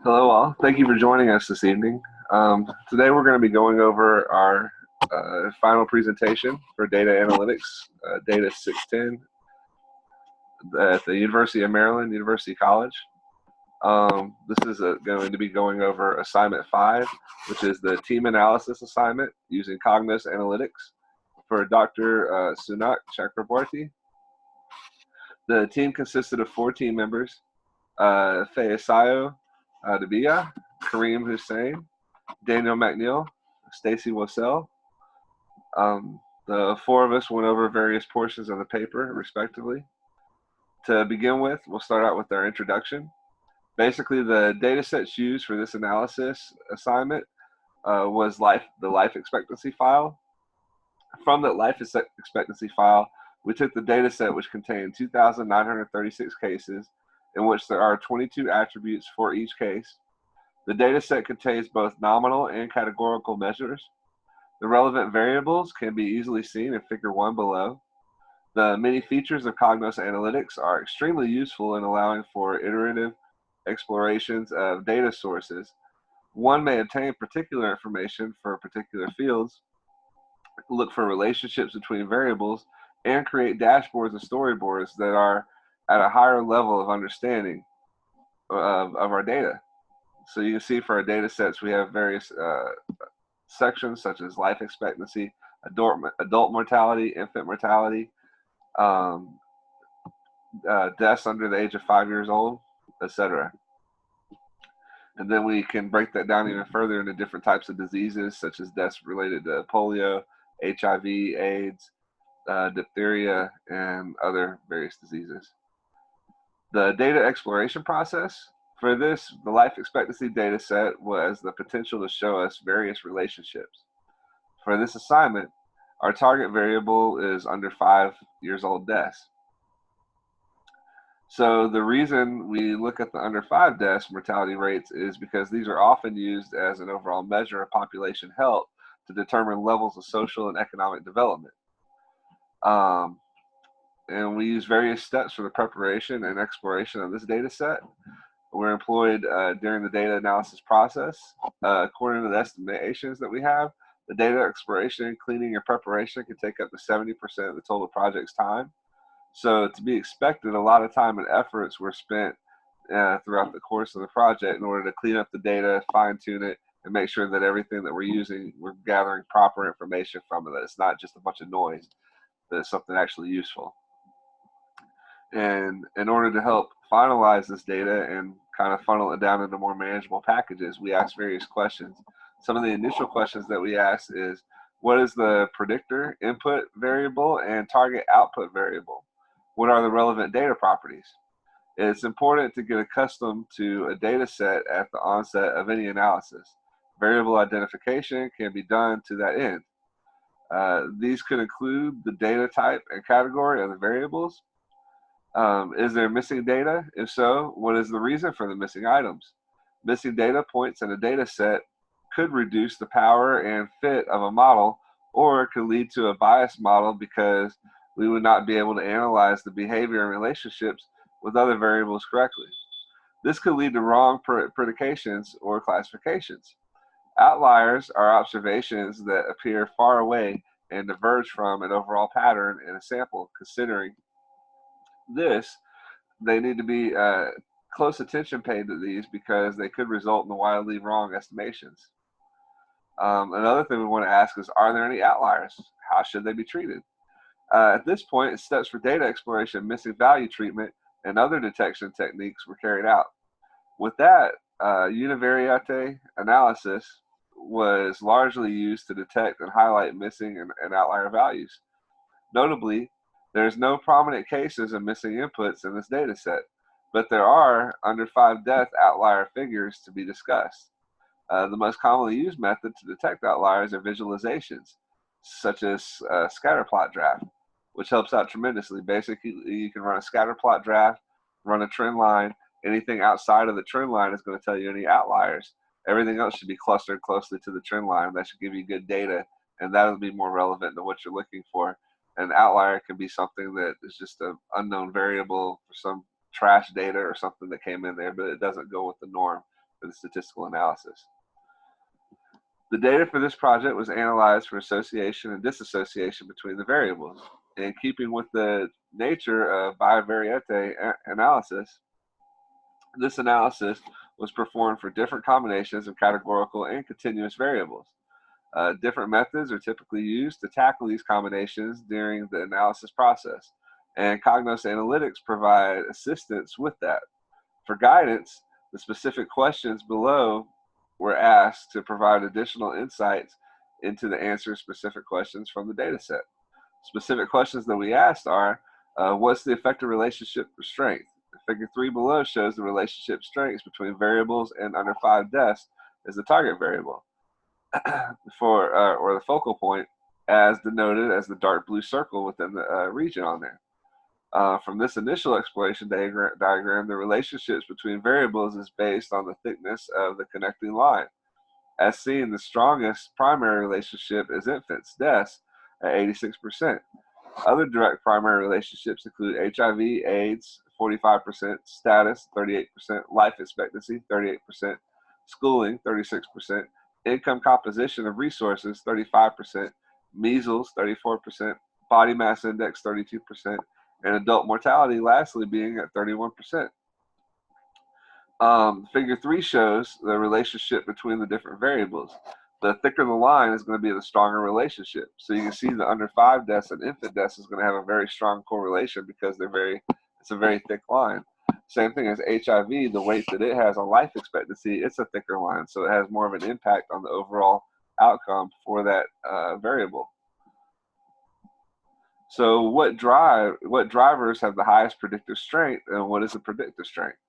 Hello, all. Thank you for joining us this evening. Today, we're going to be going over our final presentation for data analytics, Data 610, at the University of Maryland, University College. This is going to be going over Assignment 5, which is the team analysis assignment using Cognos Analytics for Dr. Sunak Chakraborty. The team consisted of 4 team members, Fayesayo Dabia, Kareem Hussein, Daniel McNeil, Stacy Wassell. The 4 of us went over various portions of the paper, respectively. To begin with, we'll start out with our introduction. Basically, the data sets used for this analysis assignment was the life expectancy file. From that life expectancy file, we took the data set, which contained 2,936 cases, in which there are 22 attributes for each case. The data set contains both nominal and categorical measures. The relevant variables can be easily seen in Figure 1 below. The many features of Cognos Analytics are extremely useful in allowing for iterative explorations of data sources. One may obtain particular information for particular fields, look for relationships between variables, and create dashboards and storyboards that are at a higher level of understanding of our data. So you can see for our data sets, we have various sections such as life expectancy, adult mortality, infant mortality, deaths under the age of 5 years old, etc. And then we can break that down even further into different types of diseases, such as deaths related to polio, HIV, AIDS, diphtheria, and other various diseases. The data exploration process. For this, the life expectancy data set was the potential to show us various relationships. For this assignment, our target variable is under 5 years old deaths. So the reason we look at the under 5 deaths mortality rates is because these are often used as an overall measure of population health to determine levels of social and economic development. And we use various steps for the preparation and exploration of this data set. We're employed during the data analysis process. According to the estimations that we have, the data exploration, cleaning, and preparation can take up to 70% of the total project's time. So to be expected, a lot of time and efforts were spent throughout the course of the project in order to clean up the data, fine-tune it, and make sure that everything that we're using, we're gathering proper information from it, that it's not just a bunch of noise, that it's something actually useful. And in order to help finalize this data and kind of funnel it down into more manageable packages, we ask various questions. Some of the initial questions that we ask is, what is the predictor input variable and target output variable? What are the relevant data properties? It's important to get accustomed to a data set at the onset of any analysis. Variable identification can be done to that end. These could include the data type and category of the variables. Is there missing data? If so, what is the reason for the missing items? Missing data points in a data set could reduce the power and fit of a model, or it could lead to a biased model because we would not be able to analyze the behavior and relationships with other variables correctly. This could lead to wrong predications or classifications. Outliers are observations that appear far away and diverge from an overall pattern in a sample. Considering this, they need to be close attention paid to these because they could result in wildly wrong estimations. Another thing we want to ask is, are there any outliers? How should they be treated? At this point, steps for data exploration, missing value treatment, and other detection techniques were carried out. With that, univariate analysis was largely used to detect and highlight missing and outlier values. Notably, there's no prominent cases of missing inputs in this data set, but there are under 5 death outlier figures to be discussed. The most commonly used method to detect outliers are visualizations, such as scatter plot draft, which helps out tremendously. Basically, you can run a scatter plot draft, run a trend line. Anything outside of the trend line is going to tell you any outliers. Everything else should be clustered closely to the trend line. That should give you good data, and that'll be more relevant to what you're looking for. An outlier can be something that is just an unknown variable for some trash data or something that came in there, but it doesn't go with the norm. for the statistical analysis. The data for this project was analyzed for association and disassociation between the variables. In keeping with the nature of bivariate analysis, this analysis was performed for different combinations of categorical and continuous variables. Different methods are typically used to tackle these combinations during the analysis process, and Cognos Analytics provide assistance with that. For guidance, the specific questions below were asked to provide additional insights into the answer to specific questions from the data set. Specific questions that we asked are, what's the effective relationship for strength? Figure 3 below shows the relationship strengths between variables, and under 5 deaths is the target variable or the focal point, as denoted as the dark blue circle within the region on there. From this initial exploration diagram, the relationships between variables is based on the thickness of the connecting line. As seen, the strongest primary relationship is infants' deaths at 86%. Other direct primary relationships include HIV, AIDS, 45%, status, 38%, life expectancy, 38%, schooling, 36%, income composition of resources, 35%, measles, 34%, body mass index, 32%, and adult mortality lastly being at 31%. Figure 3 shows the relationship between the different variables. The thicker the line is going to be the stronger relationship. So you can see the under 5 deaths and infant deaths is going to have a very strong correlation because it's a very thick line. Same thing as HIV, the weight that it has on life expectancy, it's a thicker line, so it has more of an impact on the overall outcome for that variable. So what drivers have the highest predictive strength, and what is the predictive strength?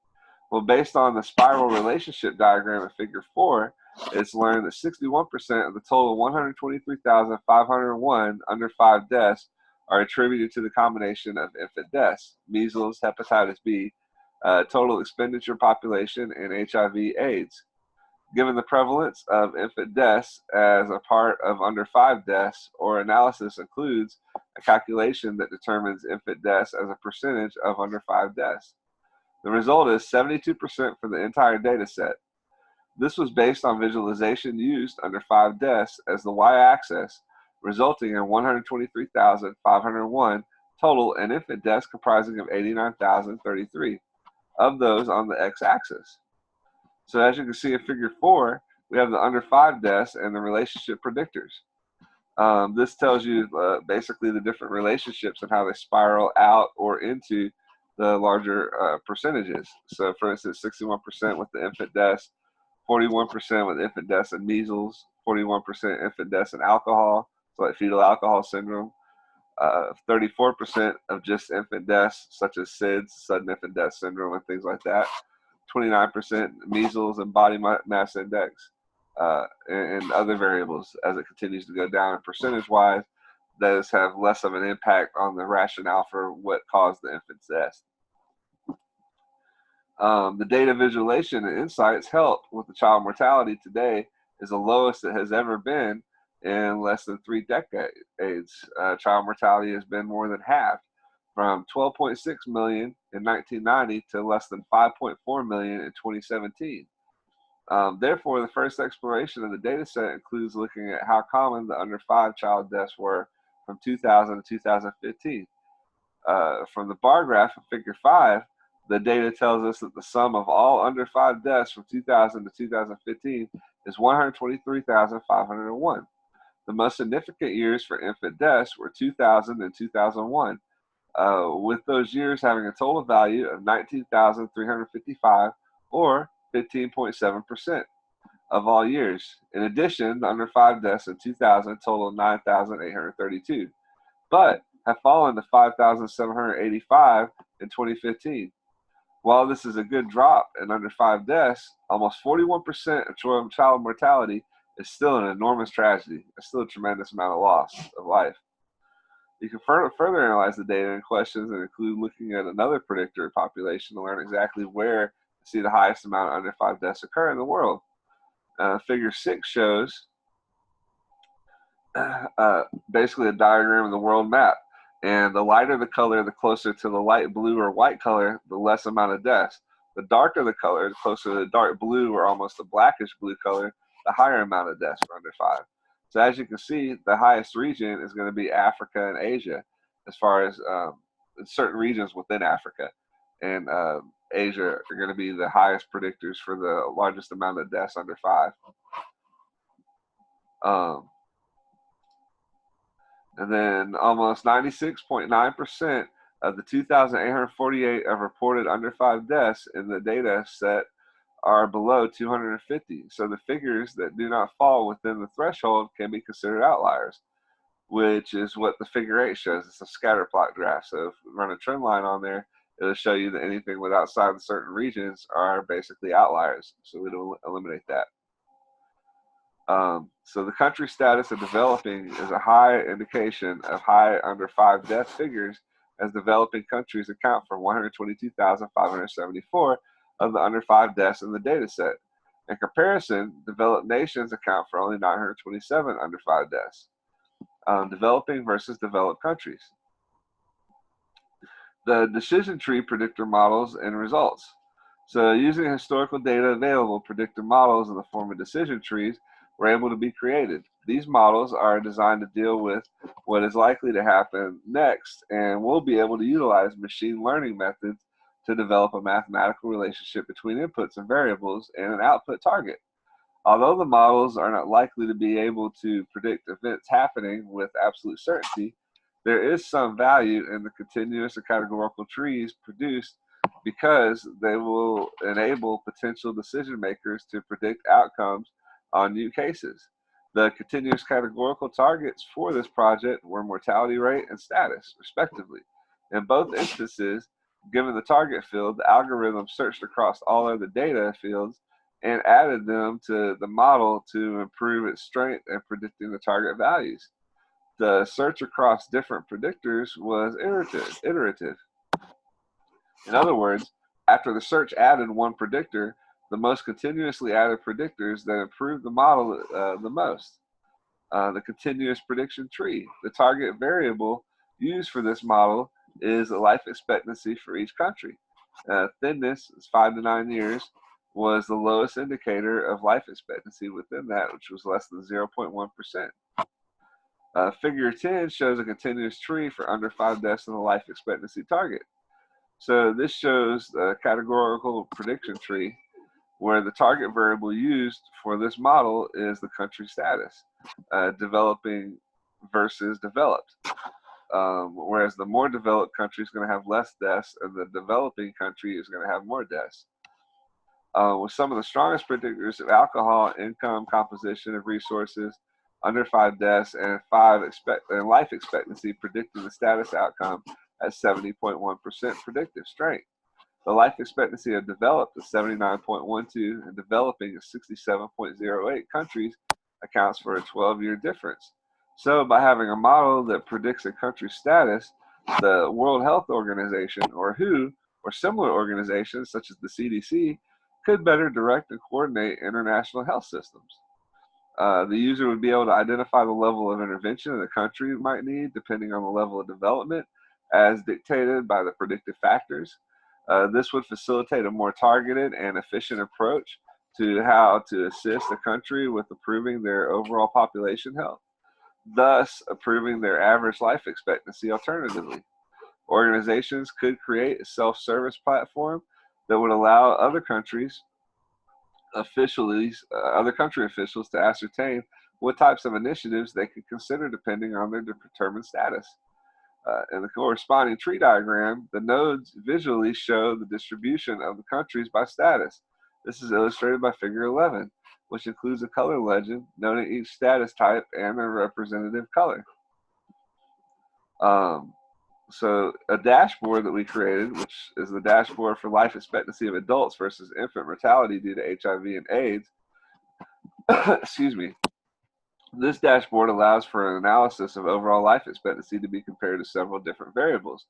Well, based on the spiral relationship diagram in figure 4, it's learned that 61% of the total 123,501 under 5 deaths are attributed to the combination of infant deaths, measles, hepatitis B, total expenditure population, and HIV/AIDS. Given the prevalence of infant deaths as a part of under 5 deaths, or analysis includes a calculation that determines infant deaths as a percentage of under 5 deaths. The result is 72% for the entire data set. This was based on visualization used under 5 deaths as the y-axis, resulting in 123,501 total, and infant deaths comprising of 89,033 of those on the x-axis. So as you can see in figure 4, we have the under 5 deaths and the relationship predictors. This tells you basically the different relationships and how they spiral out or into the larger percentages. So for instance, 61% with the infant deaths, 41% with infant deaths and measles, 41% infant deaths and alcohol, so like fetal alcohol syndrome, 34% of just infant deaths, such as SIDS, sudden infant death syndrome, and things like that, 29% measles and body mass index, and other variables as it continues to go down. And percentage-wise, those have less of an impact on the rationale for what caused the infant's death. The data visualization and insights help with the child mortality today is the lowest it has ever been in less than 3 decades. Child mortality has been more than halved, from 12.6 million in 1990 to less than 5.4 million in 2017. Therefore, the first exploration of the data set includes looking at how common the under 5 child deaths were from 2000 to 2015. From the bar graph in figure 5, the data tells us that the sum of all under 5 deaths from 2000 to 2015 is 123,501. The most significant years for infant deaths were 2000 and 2001, with those years having a total value of 19,355, or 15.7% of all years. In addition, the under 5 deaths in 2000 totaled 9,832, but have fallen to 5,785 in 2015. While this is a good drop in under 5 deaths, almost 41% of child mortality is still an enormous tragedy. It's still a tremendous amount of loss of life. You can further analyze the data in questions and include looking at another predictor population to learn exactly where to see the highest amount of under 5 deaths occur in the world. Figure 6 shows basically a diagram of the world map. And the lighter the color, the closer to the light blue or white color, the less amount of deaths. The darker the color, closer to the dark blue or almost a blackish blue color, the higher amount of deaths for under 5. So as you can see, the highest region is going to be Africa and Asia, as far as certain regions within Africa and Asia are going to be the highest predictors for the largest amount of deaths under 5. And then almost 96.9% of the 2,848 of reported under 5 deaths in the data set are below 250. So the figures that do not fall within the threshold can be considered outliers, which is what the figure 8 shows. It's a scatter plot graph. So if we run a trend line on there, it'll show you that anything with outside of certain regions are basically outliers. So we'll eliminate that. So the country status of developing is a high indication of high under 5 death figures, as developing countries account for 122,574 of the under 5 deaths in the data set. In comparison, developed nations account for only 927 under 5 deaths. Developing versus developed countries. The decision tree predictor models and results. So using historical data available, predictor models in the form of decision trees were able to be created. These models are designed to deal with what is likely to happen next, and will be able to utilize machine learning methods to develop a mathematical relationship between inputs and variables and an output target. Although the models are not likely to be able to predict events happening with absolute certainty, there is some value in the continuous or categorical trees produced, because they will enable potential decision makers to predict outcomes on new cases. The continuous categorical targets for this project were mortality rate and status, respectively. In both instances, given the target field, the algorithm searched across all other data fields and added them to the model to improve its strength in predicting the target values. The search across different predictors was iterative. In other words, after the search added one predictor, the most continuously added predictors that improved the model the most. The continuous prediction tree. The target variable used for this model is the life expectancy for each country. Thinness is 5 to 9 years, was the lowest indicator of life expectancy within that, which was less than 0.1%. Figure 10 shows a continuous tree for under 5 deaths in the life expectancy target. So this shows the categorical prediction tree, where the target variable used for this model is the country status, developing versus developed. Whereas the more developed country is going to have less deaths, and the developing country is going to have more deaths. With some of the strongest predictors of alcohol, income, composition of resources, under 5 deaths, and life expectancy predicting the status outcome at 70.1% predictive strength. The life expectancy of developed is 79.12, and developing is 67.08 countries accounts for a 12-year difference. So by having a model that predicts a country's status, the World Health Organization, or WHO, or similar organizations such as the CDC, could better direct and coordinate international health systems. The user would be able to identify the level of intervention the country might need depending on the level of development, as dictated by the predictive factors. This would facilitate a more targeted and efficient approach to how to assist a country with improving their overall population health, thus improving their average life expectancy alternatively. Organizations could create a self-service platform that would allow other country officials to ascertain what types of initiatives they could consider depending on their determined status. In the corresponding tree diagram, the nodes visually show the distribution of the countries by status. This is illustrated by figure 11, which includes a color legend noting each status type and their representative color. So a dashboard that we created, which is the dashboard for life expectancy of adults versus infant mortality due to HIV and AIDS. Excuse me. This dashboard allows for an analysis of overall life expectancy to be compared to several different variables,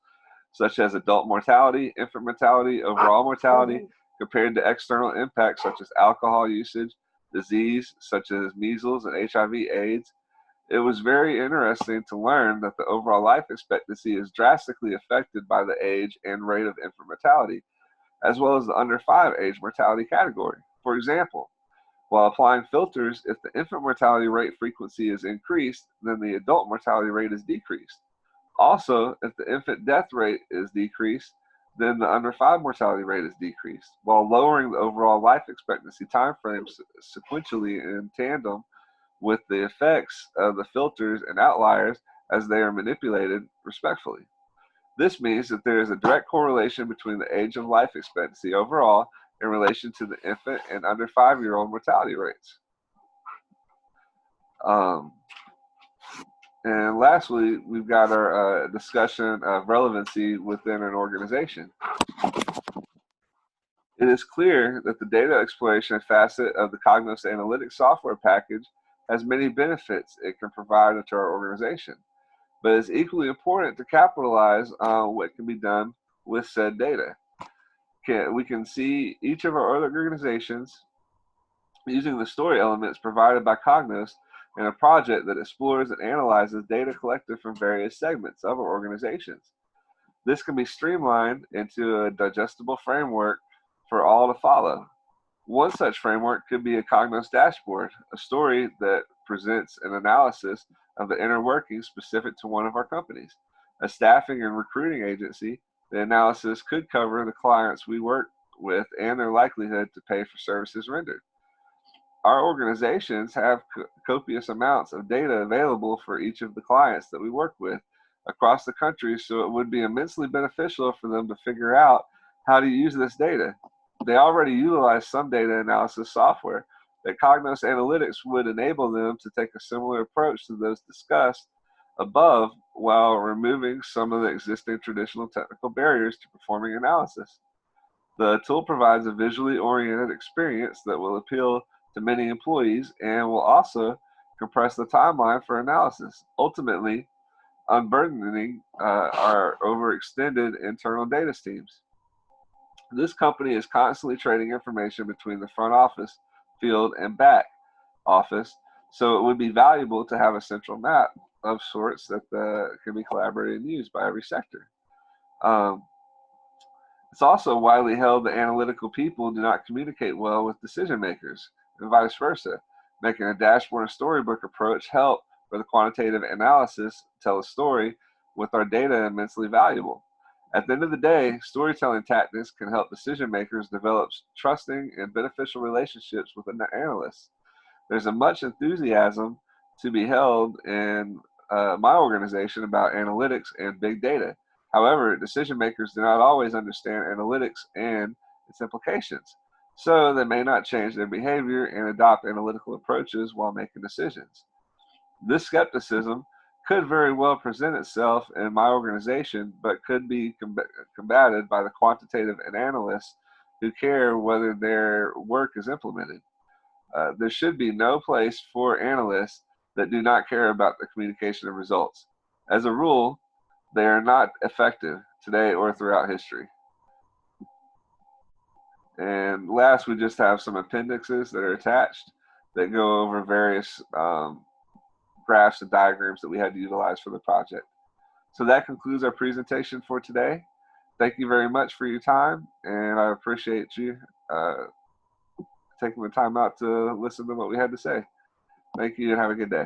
such as adult mortality, infant mortality, overall mortality, compared to external impacts such as alcohol usage, disease such as measles and HIV/AIDS. It was very interesting to learn that the overall life expectancy is drastically affected by the age and rate of infant mortality. as well as the under 5 age mortality category. For example, while applying filters, if the infant mortality rate frequency is increased, then the adult mortality rate is decreased. Also, if the infant death rate is decreased, then the under 5 mortality rate is decreased, while lowering the overall life expectancy timeframes sequentially in tandem with the effects of the filters and outliers as they are manipulated respectfully. This means that there is a direct correlation between the age of life expectancy overall in relation to the infant and under 5-year-old mortality rates. And lastly, we've got our discussion of relevancy within an organization. It is clear that the data exploration facet of the Cognos Analytics software package has many benefits it can provide to our organization, but it's equally important to capitalize on what can be done with said data. We can see each of our other organizations using the story elements provided by Cognos in a project that explores and analyzes data collected from various segments of our organizations. This can be streamlined into a digestible framework for all to follow. One such framework could be a Cognos dashboard, a story that presents an analysis of the inner workings specific to one of our companies. A staffing and recruiting agency, the analysis could cover the clients we work with and their likelihood to pay for services rendered. Our organizations have copious amounts of data available for each of the clients that we work with across the country, so it would be immensely beneficial for them to figure out how to use this data. They already utilize some data analysis software that Cognos Analytics would enable them to take a similar approach to those discussed above while removing some of the existing traditional technical barriers to performing analysis. The tool provides a visually oriented experience that will appeal to many employees and will also compress the timeline for analysis, ultimately unburdening our overextended internal data teams. This company is constantly trading information between the front office, field, and back office, so it would be valuable to have a central map of sorts that can be collaborated and used by every sector. It's also widely held that analytical people do not communicate well with decision makers, and vice versa, making a dashboard and storybook approach help for the quantitative analysis tell a story with our data immensely valuable. At the end of the day, storytelling tactics can help decision makers develop trusting and beneficial relationships with analysts. There's a much enthusiasm to be held in my organization about analytics and big data. However, decision makers do not always understand analytics and its implications, so they may not change their behavior and adopt analytical approaches while making decisions. This skepticism could very well present itself in my organization, but could be combated by the quantitative analysts who care whether their work is implemented. There should be no place for analysts that do not care about the communication of results. As a rule, they are not effective today or throughout history. And last, we just have some appendixes that are attached that go over various graphs and diagrams that we had to utilize for the project. So that concludes our presentation for today. Thank you very much for your time, and I appreciate you taking the time out to listen to what we had to say. Thank you and have a good day.